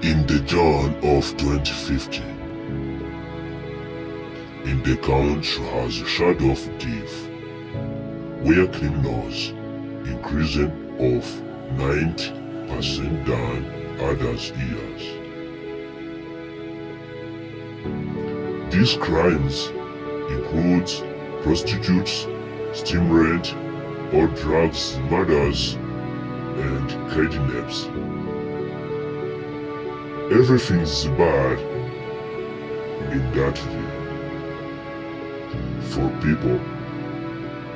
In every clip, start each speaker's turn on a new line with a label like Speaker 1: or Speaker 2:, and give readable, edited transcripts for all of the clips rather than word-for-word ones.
Speaker 1: In the June of 2015, in the country has a shadow of death, where criminals increasing of 90% than others years. These crimes include prostitutes, steaed, or drugs, murders, and kidnaps. Everything's bad in that view for people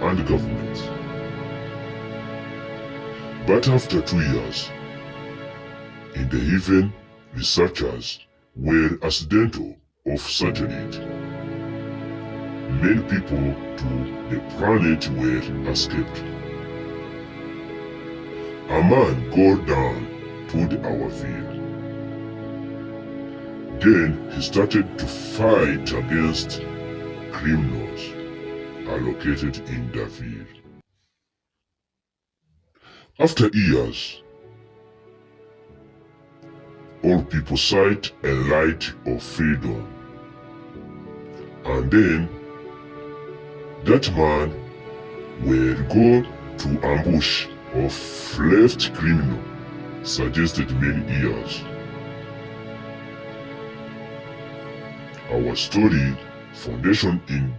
Speaker 1: and government. But after 2 years, in the even researchers were accidental of saturnate. Many people to the planet were escaped. A man got down to our ville. Then he started to fight against criminals allocated in the ville. After years, all people sight a light of freedom. And then, that man will go to ambush of left criminal suggested many years. Our story foundation in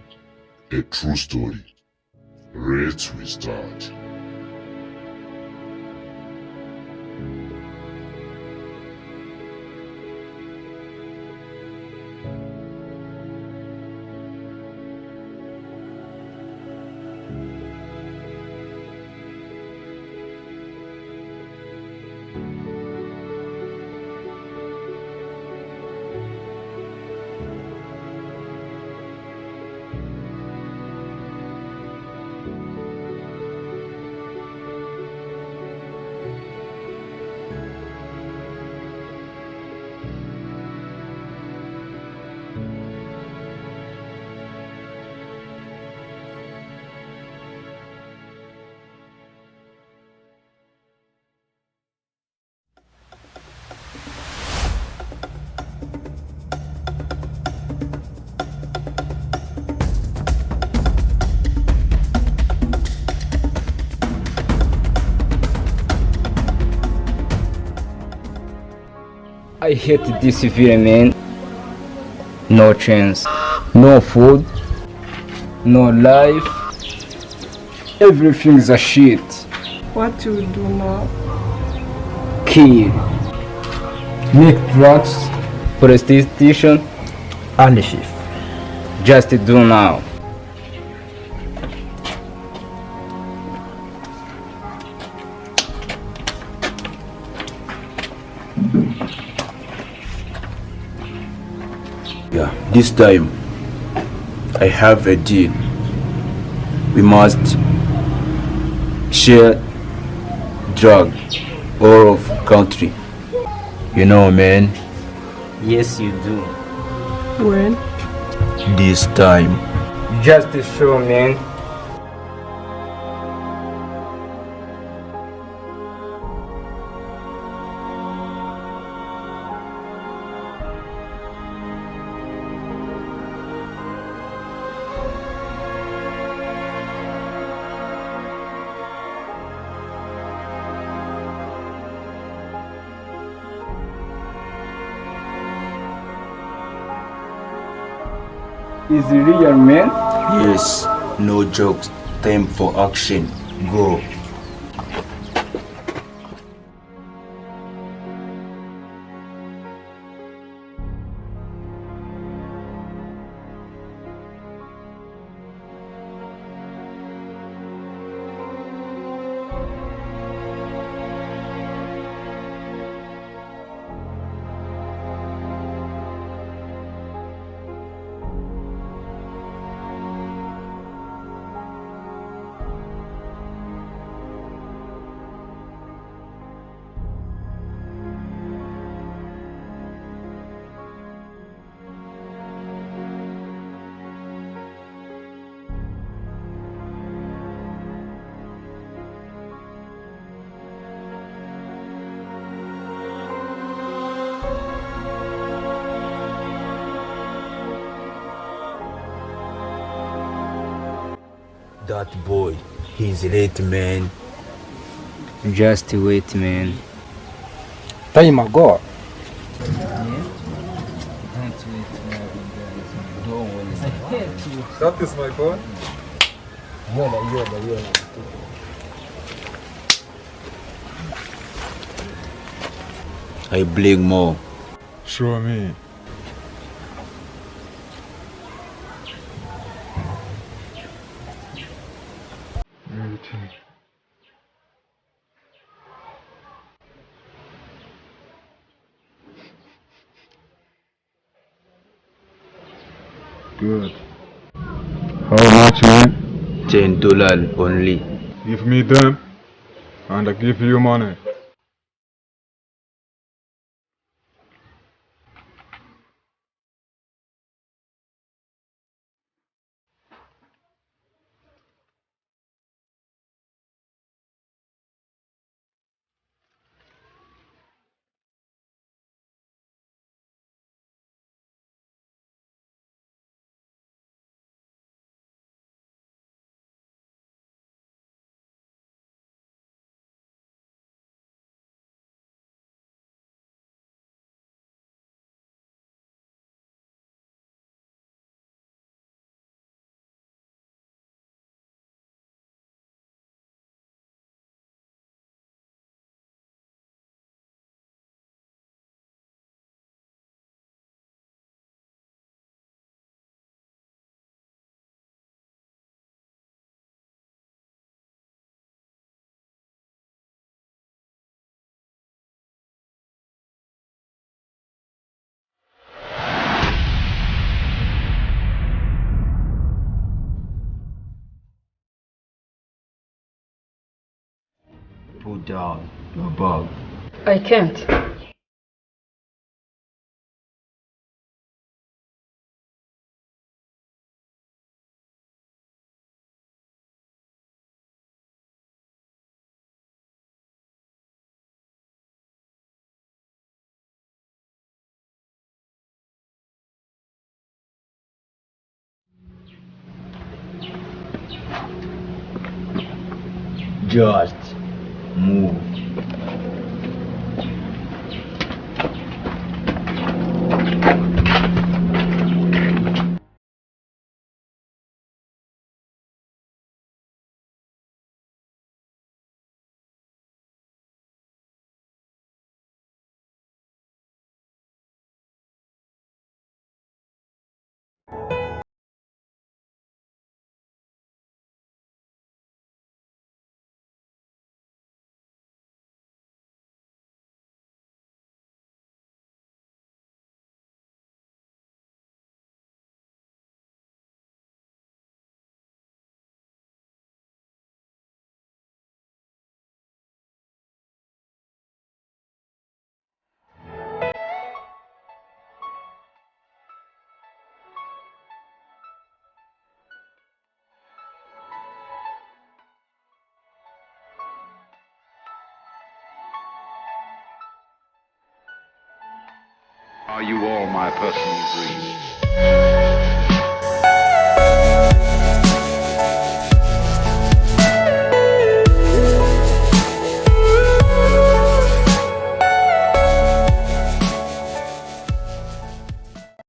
Speaker 1: a true story. Let's restart.
Speaker 2: I hate this ville, man. No chance, no food, no life. Everything's a shit.
Speaker 3: What you will do now?
Speaker 2: Kill, make drugs, prostitution,
Speaker 4: and shift.
Speaker 2: Just do now.
Speaker 4: Yeah, this time I have a deal. We must share drug all of country. You know, man.
Speaker 2: Yes, you do.
Speaker 3: When?
Speaker 4: This time.
Speaker 2: Just show, man. Is it real, man?
Speaker 4: Yes, no jokes. Time for action. Go.
Speaker 5: That boy, he's late, man.
Speaker 2: Just wait, man.
Speaker 6: Time ago.
Speaker 7: That is my boy.
Speaker 5: I bling more.
Speaker 7: Show me. Everything. Good. How much, man?
Speaker 5: $10 only.
Speaker 7: Give me them, and I give you money.
Speaker 5: Put down your bag.
Speaker 3: I can't.
Speaker 5: Just move.
Speaker 8: Are you all my personal dreams?